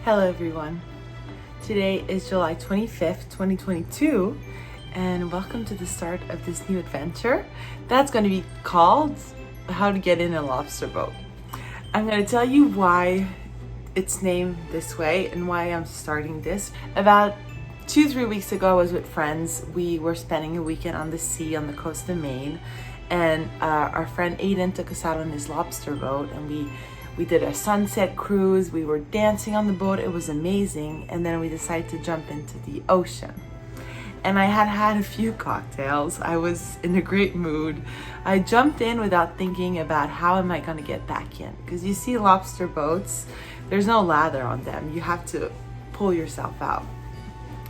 Hello everyone. Today is July 25th, 2022, and welcome to the start of this new adventure that's going to be called How to Get in a Lobster Boat. I'm going to tell you why it's named this way and why I'm starting this. About 2-3 weeks ago, I was with friends. We were spending a weekend on the sea on the coast of Maine, and our friend Aidan took us out on his lobster boat, and we did a sunset cruise. We were dancing on the boat. It was amazing. And then we decided to jump into the ocean. And I had had a few cocktails. I was in a great mood. I jumped in without thinking about how am I going to get back in. Because you see lobster boats, there's no lather on them. You have to pull yourself out.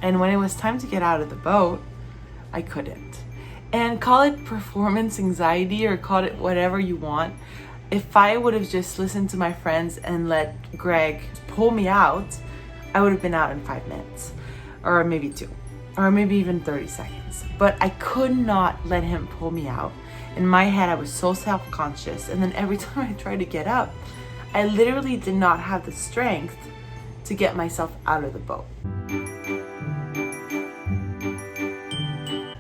And when it was time to get out of the boat, I couldn't. And call it performance anxiety or call it whatever you want. If I would have just listened to my friends and let Greg pull me out, I would have been out in 5 minutes, or maybe 2, or maybe even 30 seconds. But I could not let him pull me out. In my head, I was so self-conscious. And then every time I tried to get up, I literally did not have the strength to get myself out of the boat.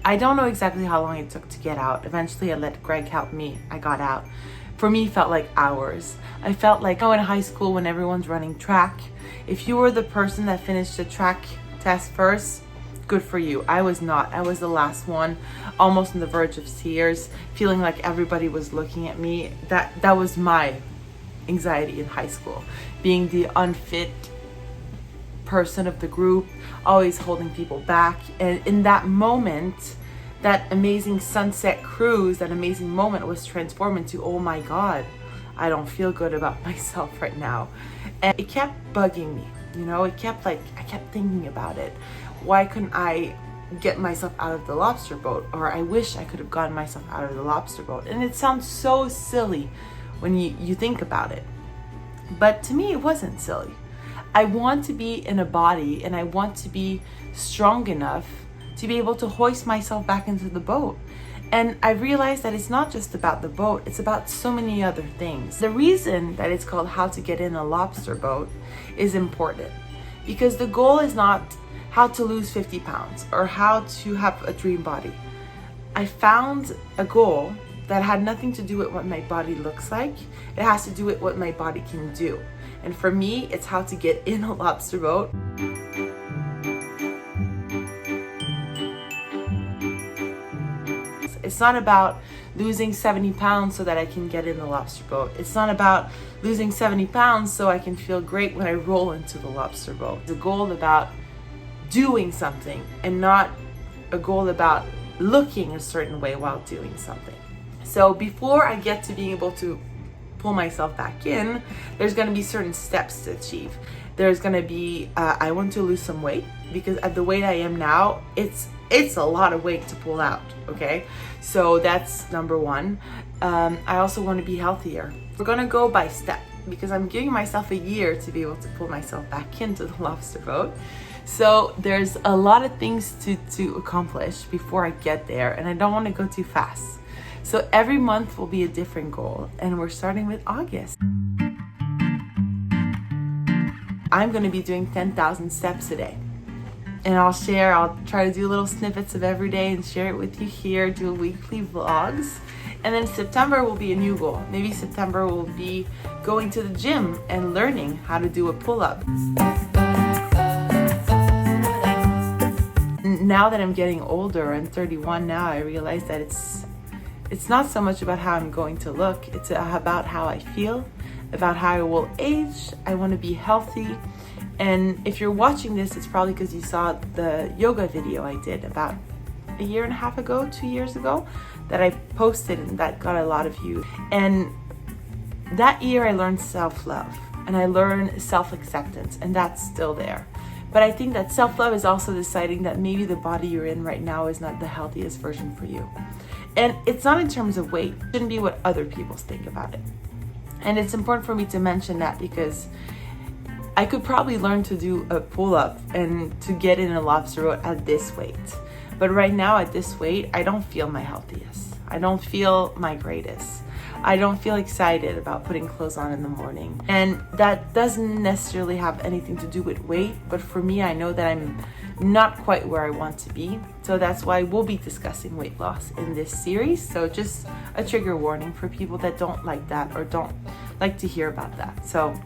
I don't know exactly how long it took to get out. Eventually, I let Greg help me. I got out. For me, it felt like hours. I felt like, in high school when everyone's running track, if you were the person that finished the track test first, good for you. I was not. I was the last one, almost on the verge of tears, feeling like everybody was looking at me. That was my anxiety in high school, being the unfit person of the group, always holding people back. And in that moment, that amazing sunset cruise, that amazing moment was transformed into, oh my God, I don't feel good about myself right now. And it kept bugging me, I kept thinking about it. Why couldn't I get myself out of the lobster boat? Or I wish I could have gotten myself out of the lobster boat. And it sounds so silly when you think about it. But to me, it wasn't silly. I want to be in a body and I want to be strong enough to be able to hoist myself back into the boat. And I realized that it's not just about the boat, it's about so many other things. The reason that it's called How to Get in a Lobster Boat is important, because the goal is not how to lose 50 pounds or how to have a dream body. I found a goal that had nothing to do with what my body looks like. It has to do with what my body can do. And for me, it's how to get in a lobster boat. It's not about losing 70 pounds so that I can get in the lobster boat. It's not about losing 70 pounds so I can feel great when I roll into the lobster boat. It's a goal about doing something and not a goal about looking a certain way while doing something. So before I get to being able to pull myself back in, there's going to be certain steps to achieve. There's going to be, I want to lose some weight, because at the weight I am now, it's a lot of weight to pull out, okay? So that's number one. I also want to be healthier. We're going to go by step, because I'm giving myself a year to be able to pull myself back into the lobster boat. So there's a lot of things to accomplish before I get there, and I don't want to go too fast. So every month will be a different goal, and we're starting with August. I'm going to be doing 10,000 steps a day. And I'll try to do little snippets of every day and share it with you here, do weekly vlogs. And then September will be a new goal. Maybe September will be going to the gym and learning how to do a pull-up. Now that I'm getting older, I'm 31 now, I realize that it's not so much about how I'm going to look, it's about how I feel, about how I will age. I want to be healthy. And if you're watching this, it's probably because you saw the yoga video I did about a year and a half ago, 2 years ago, that I posted and that got a lot of views. And that year I learned self-love and I learned self-acceptance, and that's still there. But I think that self-love is also deciding that maybe the body you're in right now is not the healthiest version for you. And it's not in terms of weight. It shouldn't be what other people think about it. And it's important for me to mention that because I could probably learn to do a pull-up and to get in a lobster boat at this weight. But right now at this weight, I don't feel my healthiest. I don't feel my greatest. I don't feel excited about putting clothes on in the morning. And that doesn't necessarily have anything to do with weight, but for me, I know that I'm not quite where I want to be. So that's why we'll be discussing weight loss in this series. So just a trigger warning for people that don't like that or don't like to hear about that. So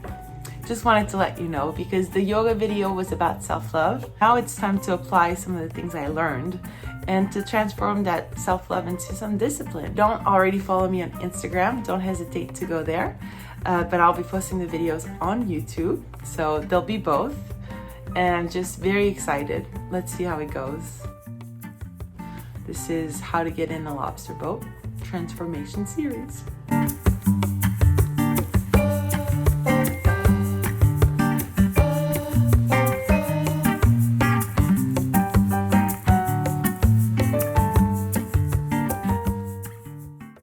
just wanted to let you know, because the yoga video was about self-love. Now it's time to apply some of the things I learned and to transform that self-love into some discipline. Don't already follow me on Instagram, don't hesitate to go there. But I'll be posting the videos on YouTube, so they'll be both. And I'm just very excited. Let's see how it goes. This is how to get in a lobster boat transformation series.